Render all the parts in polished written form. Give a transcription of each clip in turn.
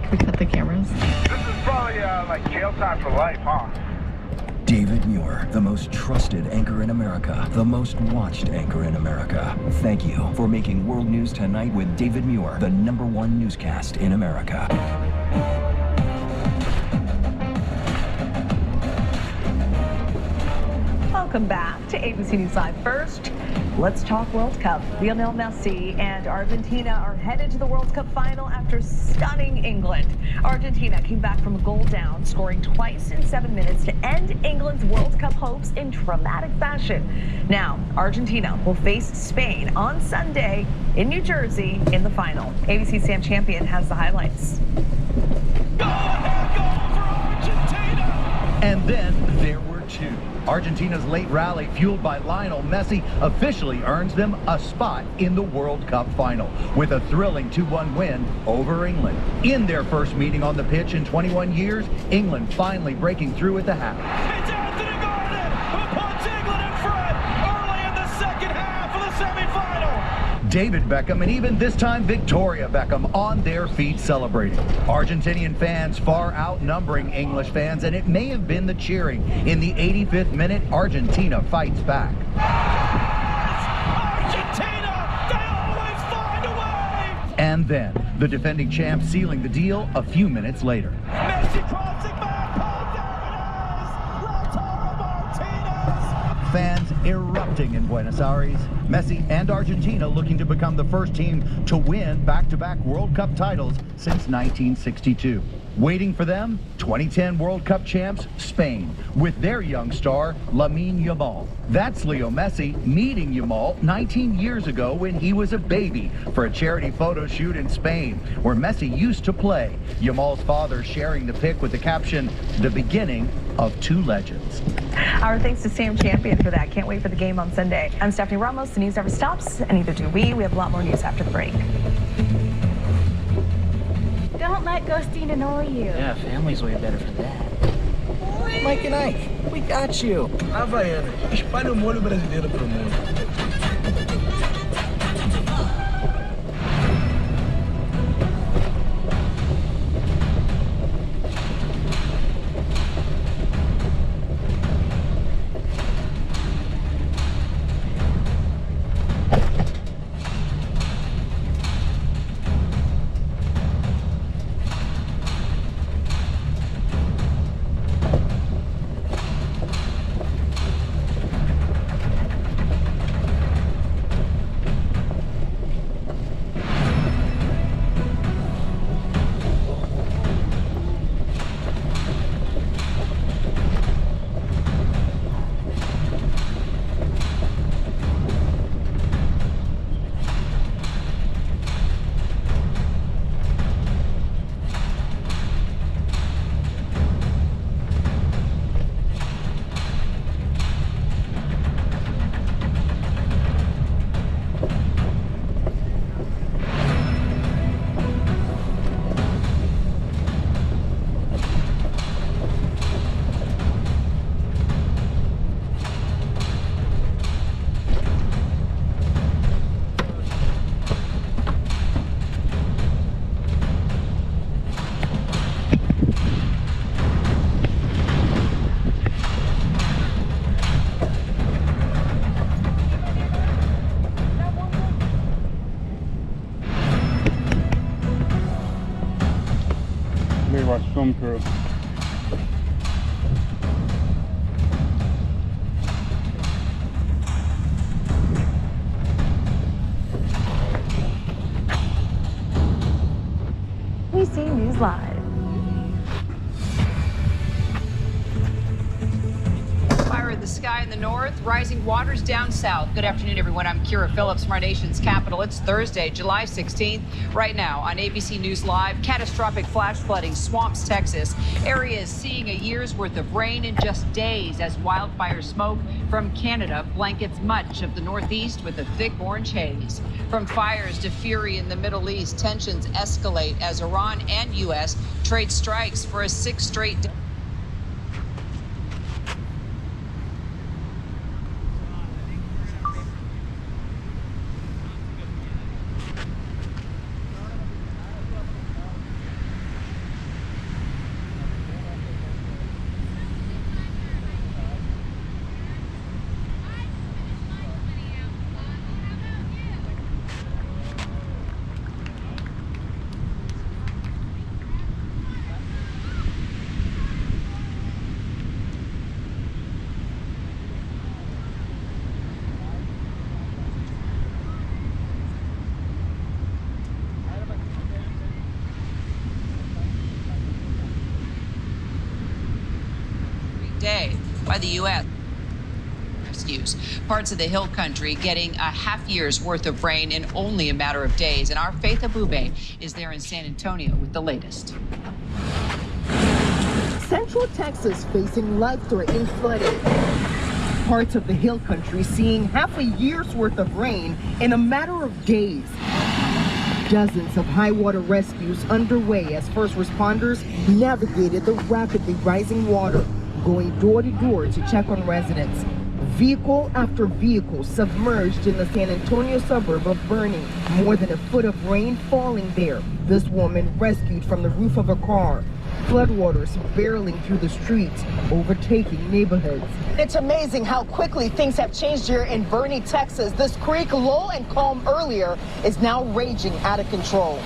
Can we cut the cameras? This is probably like jail time for life, huh? David Muir, the most trusted anchor in America, the most watched anchor in America. Thank you for making World News Tonight with David Muir the #1 newscast in America. Welcome back to ABC News Live. First, let's talk World Cup. Lionel Messi and Argentina are headed to the World Cup final after stunning England. Argentina came back from a goal down, scoring twice in 7 minutes to end England's World Cup hopes in dramatic fashion. Now, Argentina will face Spain on Sunday in New Jersey in the final. ABC's Sam Champion has the highlights. Go ahead, goal for Argentina! And then there were two. Argentina's late rally, fueled by Lionel Messi, officially earns them a spot in the World Cup final with a thrilling 2-1 win over England. In their first meeting on the pitch in 21 years, England finally breaking through at the half. It's Anthony Gordon who puts England in front early in the second half of the semifinal. David Beckham and even this time Victoria Beckham on their feet celebrating. Argentinian fans far outnumbering English fans, and it may have been the cheering. In the 85th minute, Argentina fights back. Argentina, they always find a way! And then, the defending champs sealing the deal a few minutes later. Messi crossing back, oh, there it is! Lautaro Martinez! Fans erupting in Buenos Aires. Messi and Argentina looking to become the first team to win back-to-back World Cup titles since 1962. Waiting for them, 2010 World Cup champs, Spain, with their young star, Lamine Yamal. That's Leo Messi meeting Yamal 19 years ago when he was a baby for a charity photo shoot in Spain, where Messi used to play. Yamal's father sharing the pic with the caption, "The beginning of two legends." Our thanks to Sam Champion for that. Can't wait for the game on Sunday. I'm Stephanie Ramos. The news never stops, and neither do we. We have a lot more news after the break. Don't let ghosting annoy you. Yeah, family's way better for that. Mike and Ike, we got you. Havaiana, espalhe o molho brasileiro pro mundo. Baywatch film crew. ABC News Live. Fire in the sky in the north, rising waters down south. Good afternoon, everyone. I'm Kira Phillips from our nation's capital. It's Thursday, July 16th. Right now on ABC News Live, catastrophic flash flooding swamps Texas. Areas seeing a year's worth of rain in just days as wildfire smoke from Canada blankets much of the Northeast with a thick orange haze. From fires to fury in the Middle East, tensions escalate as Iran and U.S. trade strikes for a sixth straight day. day by the U.S. rescues. Parts of the hill country getting a half year's worth of rain in only a matter of days. And our Faith Abube is there in San Antonio with the latest. Central Texas facing life-threatening flooding. Parts of the hill country seeing half a year's worth of rain in a matter of days. Dozens of high water rescues underway as first responders navigated the rapidly rising water, going door to door to check on residents. Vehicle after vehicle submerged in the San Antonio suburb of Boerne. More than a foot of rain falling there. This woman rescued from the roof of a car. Floodwaters barreling through the streets, overtaking neighborhoods. It's amazing how quickly things have changed here in Boerne, Texas. This creek, low and calm earlier, is now raging out of control.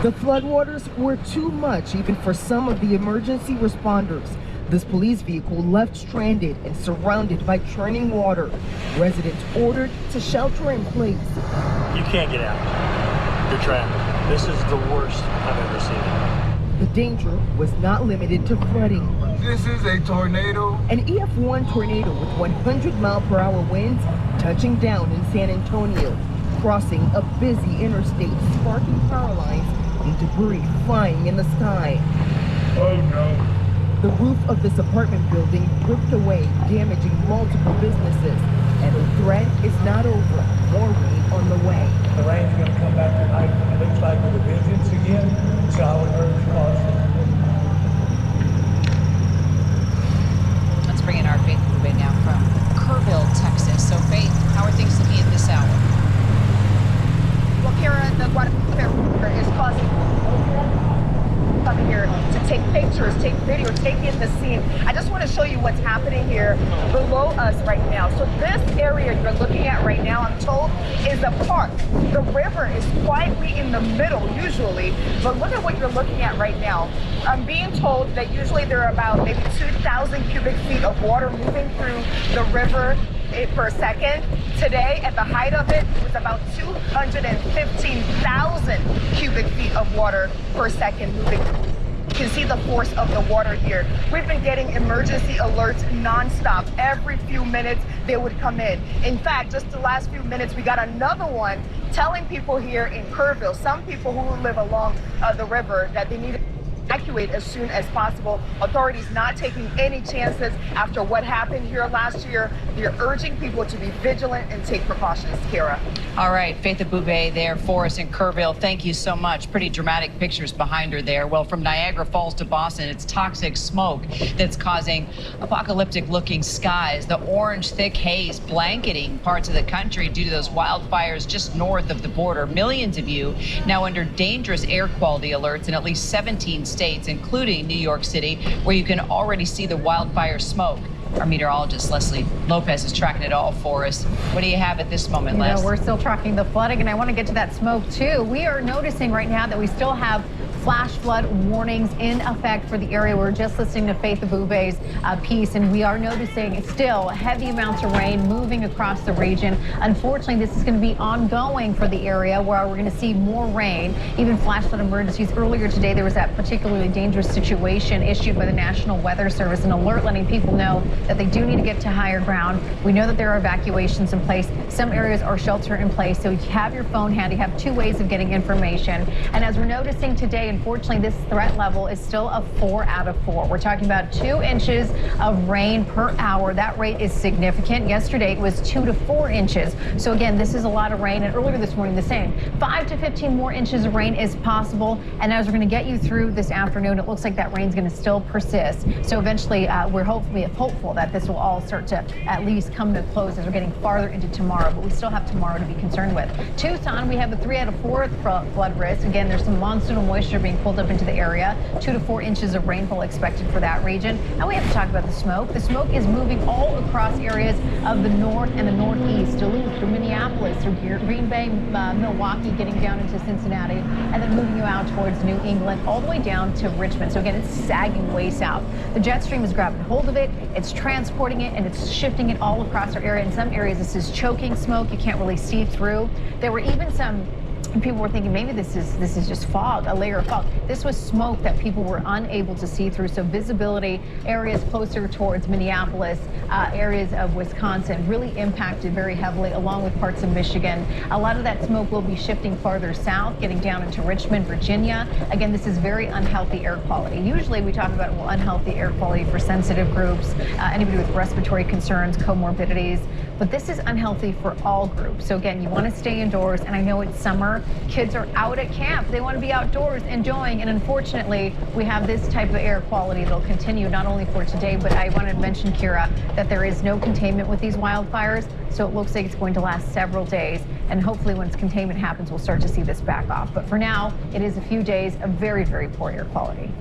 The floodwaters were too much even for some of the emergency responders. This police vehicle left stranded and surrounded by churning water. Residents ordered to shelter in place. You can't get out. You're trapped. This is the worst I've ever seen. The danger was not limited to flooding. This is a tornado. An EF1 tornado with 100-mile-per-hour winds touching down in San Antonio, crossing a busy interstate, sparking power lines and debris flying in the sky. Oh no. The roof of this apartment building ripped away, damaging multiple businesses. And the threat is not over. More rain on the way. The rain's going to come back tonight. It looks like with a vengeance again. So I would urge caution. Let's bring in our Faith Abube now from Kerrville, Texas. So Faith, how are things looking at this hour? Well, Kara, the Guadalupe River is causing coming here to take pictures, take videos, take in the scene. I just want to show you what's happening here below us right now. So this area you're looking at right now, I'm told, is a park. The river is quietly in the middle usually, but look at what you're looking at right now. I'm being told that usually there are about maybe 2,000 cubic feet of water moving through the river per second. Today, at the height of it, was about 215,000 cubic feet of water per second moving. You can see the force of the water here. We've been getting emergency alerts nonstop. Every few minutes, they would come in. In fact, just the last few minutes, we got another one telling people here in Kerrville, some people who live along the river, that they need to evacuate as soon as possible. Authorities not taking any chances after what happened here last year. They're urging people to be vigilant and take precautions. Kara. All right, Faith Abube there for us in Kerrville. Thank you so much. Pretty dramatic pictures behind her there. Well, from Niagara Falls to Boston, it's toxic smoke that's causing apocalyptic-looking skies. The orange, thick haze blanketing parts of the country due to those wildfires just north of the border. Millions of you now under dangerous air quality alerts in at least 17 states, including New York City, where you can already see the wildfire smoke. Our meteorologist, Leslie Lopez, is tracking it all for us. What do you have at this moment, Les? We're still tracking the flooding, and I want to get to that smoke, too. We are noticing right now that we still have flash flood warnings in effect for the area. We're just listening to Faith Abube's piece, and we are noticing still heavy amounts of rain moving across the region. Unfortunately, this is going to be ongoing for the area where we're going to see more rain, even flash flood emergencies. Earlier today, there was that particularly dangerous situation issued by the National Weather Service, an alert letting people know that they do need to get to higher ground. We know that there are evacuations in place. Some areas are shelter in place, so you have your phone handy, have two ways of getting information. And as we're noticing today, unfortunately, this threat level is still a 4 out of 4. We're talking about 2 inches of rain per hour. That rate is significant. Yesterday, it was 2 to 4 inches. So again, this is a lot of rain. And earlier this morning, the same. 5 to 15 more inches of rain is possible. And as we're going to get you through this afternoon, it looks like that rain's going to still persist. So eventually, we're hopeful that this will all start to at least come to a close as we're getting farther into tomorrow. But we still have tomorrow to be concerned with. Tucson, we have a 3 out of 4 flood risk. Again, there's some monsoonal moisture being pulled up into the area. 2 to 4 inches of rainfall expected for that region. And we have to talk about the smoke. The smoke is moving all across areas of the north and the northeast. Duluth through Minneapolis, through Green Bay, Milwaukee, getting down into Cincinnati, and then moving you out towards New England, all the way down to Richmond. So again, it's sagging way south. The jet stream is grabbing hold of it. It's transporting it, and it's shifting it all across our area. In some areas, this is choking smoke. You can't really see through. There were even some And people were thinking maybe this is just fog, a layer of fog. This was smoke that people were unable to see through. So visibility, areas closer towards Minneapolis, areas of Wisconsin really impacted very heavily, along with parts of Michigan. A lot of that smoke will be shifting farther south, getting down into Richmond, Virginia. Again, this is very unhealthy air quality. Usually we talk about unhealthy air quality for sensitive groups, anybody with respiratory concerns, comorbidities, but this is unhealthy for all groups. So again, you want to stay indoors, and I know it's summer. Kids are out at camp. They want to be outdoors enjoying, and unfortunately, we have this type of air quality that'll continue not only for today, but I wanted to mention, Kira, that there is no containment with these wildfires, so it looks like it's going to last several days, and hopefully once containment happens, we'll start to see this back off. But for now, it is a few days of very, very poor air quality.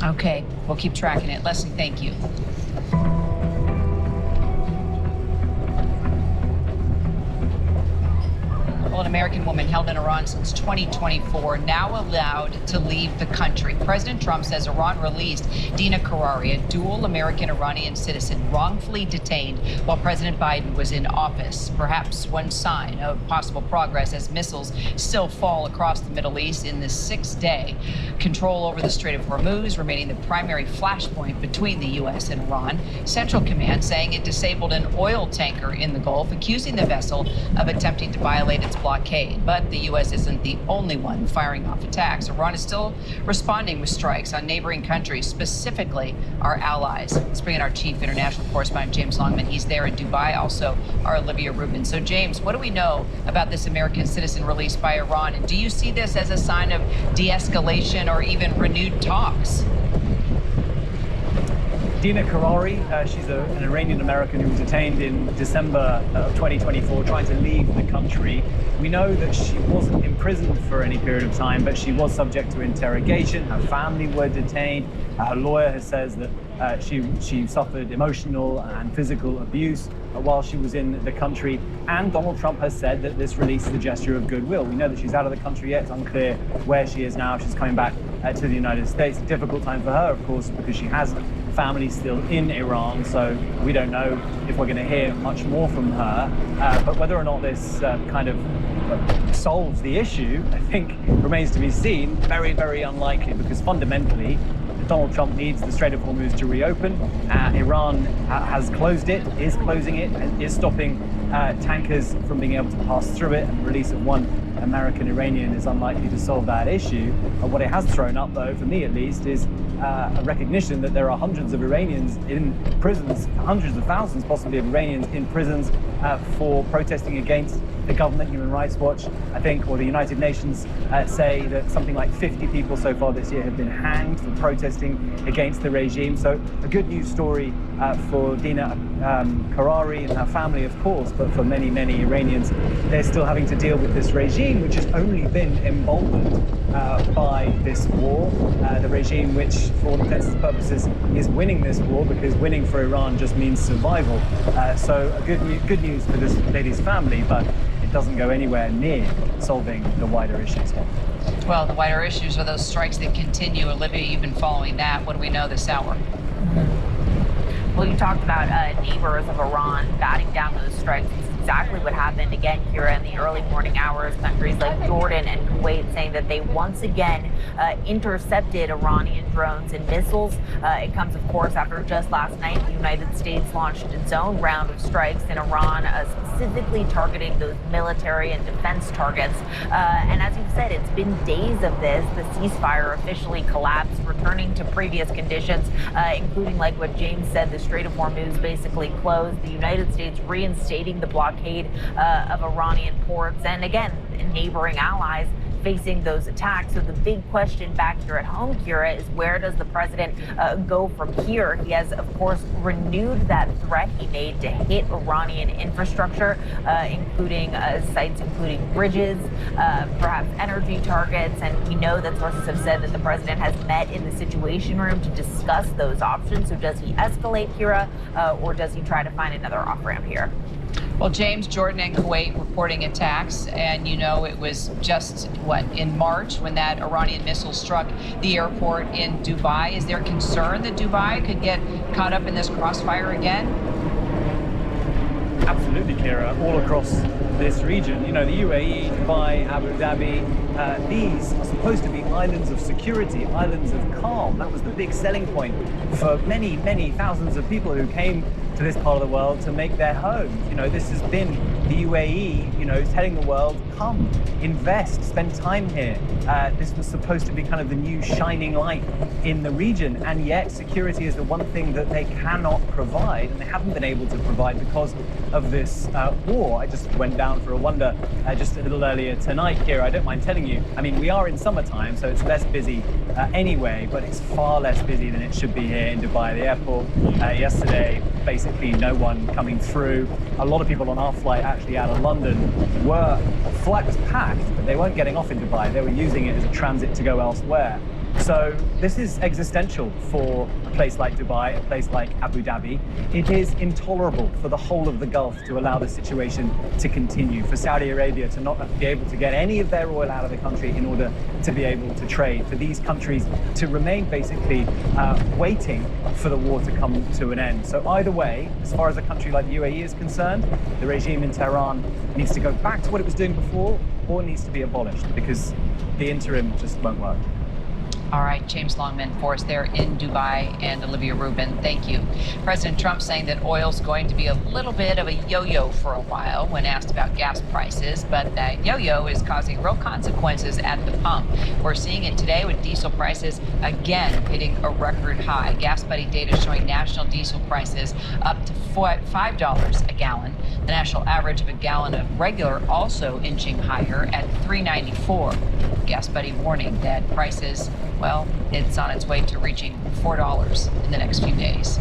Okay, we'll keep tracking it. Leslie, thank you. An American woman held in Iran since 2024, now allowed to leave the country. President Trump says Iran released Dina Karari, a dual American-Iranian citizen, wrongfully detained while President Biden was in office. Perhaps one sign of possible progress as missiles still fall across the Middle East in the sixth day. Control over the Strait of Hormuz remaining the primary flashpoint between the U.S. and Iran. Central Command saying it disabled an oil tanker in the Gulf, accusing the vessel of attempting to violate its blockade. But the U.S. isn't the only one firing off attacks. Iran is still responding with strikes on neighboring countries, specifically our allies. Let's bring in our chief international correspondent, James Longman. He's there in Dubai, also our Olivia Rubin. So, James, what do we know about this American citizen released by Iran? And do you see this as a sign of de-escalation or even renewed talks? Dina Karari, she's an Iranian American who was detained in December of 2024 trying to leave the country. We know that she wasn't imprisoned for any period of time, but she was subject to interrogation. Her family were detained. Her lawyer says that she suffered emotional and physical abuse while she was in the country. And Donald Trump has said that this release is a gesture of goodwill. We know that she's out of the country yet. It's unclear where she is now. She's coming back to the United States. A difficult time for her, of course, because she has family still in Iran, so we don't know if we're going to hear much more from her. But whether or not this kind of solves the issue, I think remains to be seen. Very, very unlikely, because fundamentally, Donald Trump needs the Strait of Hormuz to reopen. Iran has closed it, is closing it, and is stopping tankers from being able to pass through it, and the release of one American Iranian is unlikely to solve that issue. What it has thrown up, though, for me at least, is a recognition that there are hundreds of Iranians in prisons, hundreds of thousands possibly of Iranians in prisons for protesting against the government. Human Rights Watch, I think, or the United Nations say that something like 50 people so far this year have been hanged for protesting against the regime. So a good news story for Dina Karari and her family, of course, but for many, many Iranians, they're still having to deal with this regime, which has only been emboldened by this war. The regime which, for all intents and purposes, is winning this war, because winning for Iran just means survival. So good news for this lady's family, but it doesn't go anywhere near solving the wider issues here. Well, the wider issues are those strikes that continue. Olivia, you've been following that. What do we know this hour? Well, you talked about neighbors of Iran batting down those strikes. It's exactly what happened again here in the early morning hours. Countries like Jordan and Kuwait saying that they once again intercepted Iranian drones and missiles. It comes, of course, after just last night, the United States launched its own round of strikes in Iran, specifically targeting those military and defense targets. And as you said, it's been days of this. The ceasefire officially collapsed, returning to previous conditions, including, like what James said, the Strait of Hormuz basically closed, the United States reinstating the blockade of Iranian ports, and again, neighboring allies facing those attacks. So the big question back here at home, Kira, is where does the president go from here? He has, of course, renewed that threat he made to hit Iranian infrastructure, including sites including bridges, perhaps energy targets. And we know that sources have said that the president has met in the Situation Room to discuss those options. So does he escalate, Kira, or does he try to find another off-ramp here? Well, James, Jordan and Kuwait reporting attacks, and you know it was just, in March when that Iranian missile struck the airport in Dubai. Is there concern that Dubai could get caught up in this crossfire again? Absolutely, Kira. All across this region. You know, the UAE, Dubai, Abu Dhabi, these are supposed to be islands of security, islands of calm. That was the big selling point for many, many thousands of people who came to this part of the world to make their homes. You know, this has been the UAE, you know, telling the world, come, invest, spend time here. This was supposed to be kind of the new shining light in the region, and yet security is the one thing that they cannot provide, and they haven't been able to provide because of this war. I just went down for a wander just a little earlier tonight here. I don't mind telling you, I mean, we are in summertime, so it's less busy anyway, but it's far less busy than it should be here in Dubai. The airport yesterday, basically no one coming through. A lot of people on our flight actually out of London the flight was packed, but they weren't getting off in Dubai. They were using it as a transit to go elsewhere. So this is existential for a place like Dubai, a place like Abu Dhabi. It is intolerable for the whole of the Gulf to allow the situation to continue, for Saudi Arabia to not be able to get any of their oil out of the country in order to be able to trade, for these countries to remain basically waiting for the war to come to an end. So either way, as far as a country like the UAE is concerned, the regime in Tehran needs to go back to what it was doing before, or needs to be abolished, because the interim just won't work. All right, James Longman for us there in Dubai, and Olivia Rubin, thank you. President Trump saying that oil's going to be a little bit of a yo-yo for a while when asked about gas prices, but that yo-yo is causing real consequences at the pump. We're seeing it today with diesel prices again hitting a record high. Gas Buddy data showing national diesel prices up to $5 a gallon. The national average of a gallon of regular also inching higher at $3.94. Gas Buddy warning that prices, well, it's on its way to reaching $4 in the next few days.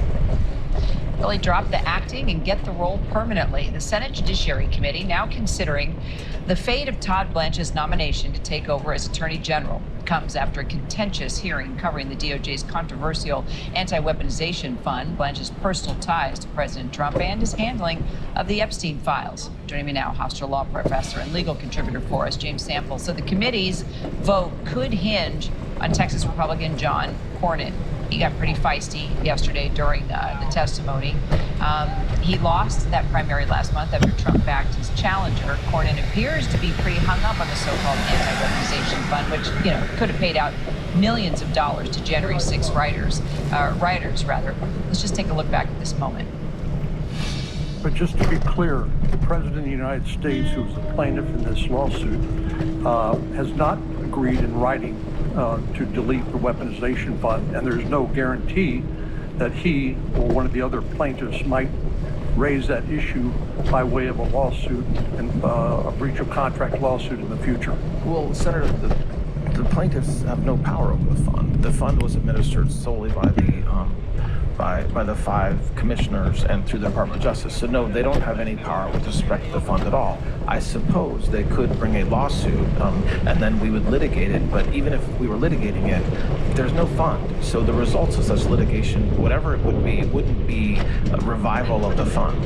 Really drop the acting and get the role permanently. The Senate Judiciary Committee now considering the fate of Todd Blanche's nomination to take over as Attorney General. It comes after a contentious hearing covering the DOJ's controversial anti-weaponization fund, Blanche's personal ties to President Trump, and his handling of the Epstein files. Joining me now, Hofstra Law Professor and legal contributor for us, James Sample. So the committee's vote could hinge on Texas Republican John Cornyn. He got pretty feisty yesterday during the testimony. He lost that primary last month after Trump backed his challenger. Cornyn appears to be pretty hung up on the so-called anti-weaponization fund, which, you know, could have paid out millions of dollars to January 6 rioters. Let's just take a look back at this moment. But just to be clear, the President of the United States, who's the plaintiff in this lawsuit, has not agreed in writing to delete the weaponization fund, and there's no guarantee that he or one of the other plaintiffs might raise that issue by way of a lawsuit and a breach of contract lawsuit in the future. Well, Senator, the plaintiffs have no power over the fund. The fund was administered solely by the 5 commissioners and through the Department of Justice. So no, they don't have any power with respect to the fund at all. I suppose they could bring a lawsuit and then we would litigate it, but even if we were litigating it, there's no fund. So the results of such litigation, whatever it would be, wouldn't be a revival of the fund.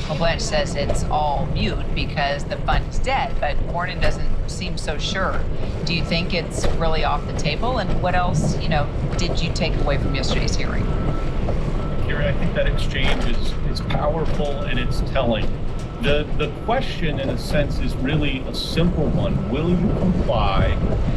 Well, Blanche says it's all mute because the fund's dead, but Cornyn doesn't seem so sure. Do you think it's really off the table? And what else, did you take away from yesterday's hearing? Kira, I think that exchange is powerful and it's telling. The question, in a sense, is really a simple one. Will you comply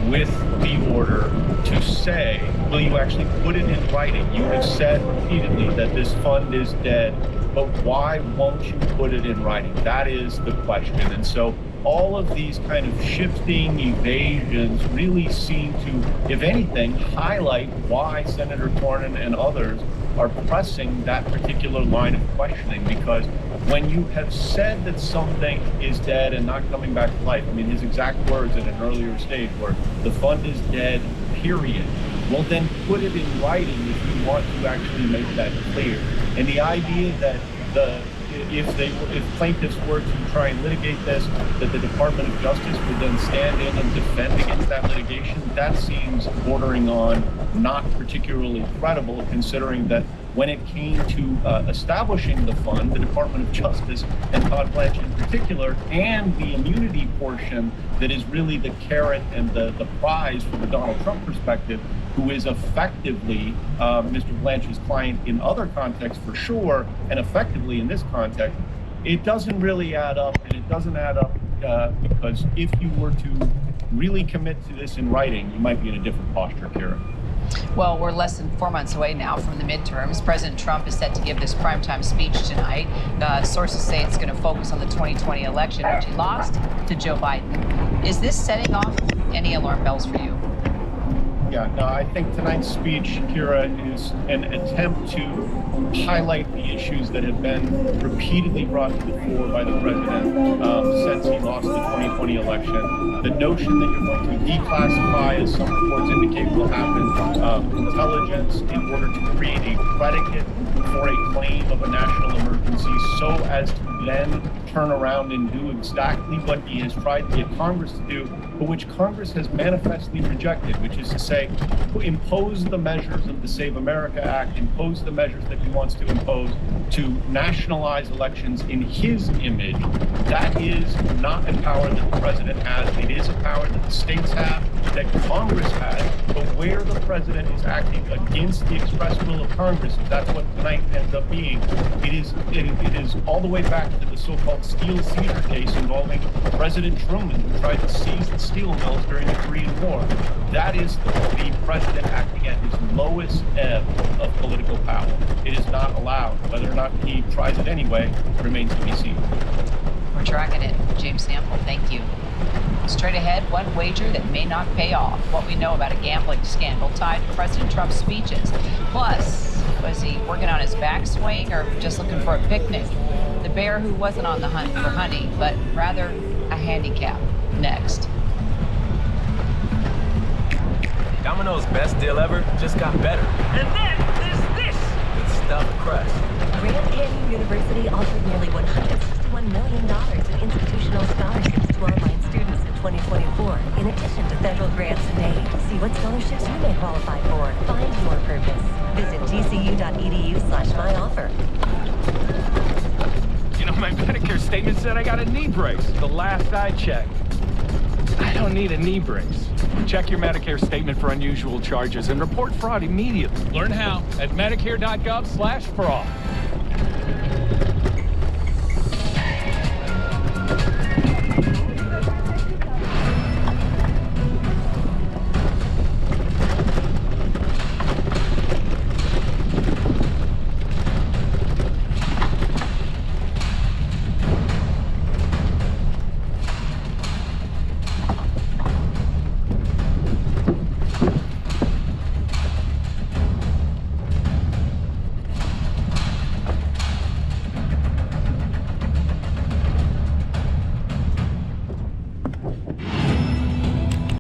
with the order to say, will you actually put it in writing? You have said repeatedly that this fund is dead, but why won't you put it in writing? That is the question. And so all of these kind of shifting evasions really seem to, if anything, highlight why Senator Cornyn and others are pressing that particular line of questioning, because when you have said that something is dead and not coming back to life, I mean, his exact words at an earlier stage were, the fund is dead, period. Well, then put it in writing if you want to actually make that clear. And the idea that if plaintiffs were to try and litigate this, that the Department of Justice would then stand in and defend against that litigation, that seems bordering on not particularly credible, considering that when it came to establishing the fund, the Department of Justice and Todd Blanche in particular, and the immunity portion that is really the carrot and the prize from the Donald Trump perspective, who is effectively Mr. Blanche's client in other contexts for sure, and effectively in this context, it doesn't really add up, and it doesn't add up because if you were to really commit to this in writing, you might be in a different posture, Kira. Well, we're less than 4 months away now from the midterms. President Trump is set to give this primetime speech tonight. Sources say it's going to focus on the 2020 election, which he lost to Joe Biden. Is this setting off any alarm bells for you? Yeah, no, I think tonight's speech, Kira, is an attempt to highlight the issues that have been repeatedly brought to the fore by the president since he lost the 2020 election. The notion that you're going to declassify, as some reports indicate will happen, intelligence in order to create a predicate for a claim of a national emergency so as to then turn around and do exactly what he has tried to get Congress to do, but which Congress has manifestly rejected, which is to say, impose the measures of the Save America Act, impose the measures that he wants to impose to nationalize elections in his image. That is not a power that the president has. It is a power that the states have, that Congress has, but where the president is acting against the express will of Congress, that's what tonight ends up being. It is all the way back to the so-called steel seizure case involving President Truman, who tried to seize the steel mills during the Korean War. That is the president acting at his lowest ebb of political power. It is not allowed. Whether or not he tries it anyway remains to be seen. We're tracking it. James Sample, thank you. Straight ahead, one wager that may not pay off. What we know about a gambling scandal tied to President Trump's speeches. Plus, was he working on his backswing or just looking for a picnic? The bear who wasn't on the hunt for honey, but rather a handicap. Next. Domino's best deal ever just got better. And then there's this! With stuffed crust. Grand Canyon University offered nearly $161 million in institutional scholarships to online students in 2024, in addition to federal grants and aid. See what scholarships you may qualify for. Find your purpose. Visit tcu.edu/myoffer. You know, my Medicare statement said I got a knee brace. The last I checked. I don't need a knee brace. Check your Medicare statement for unusual charges and report fraud immediately. Learn how at medicare.gov/fraud.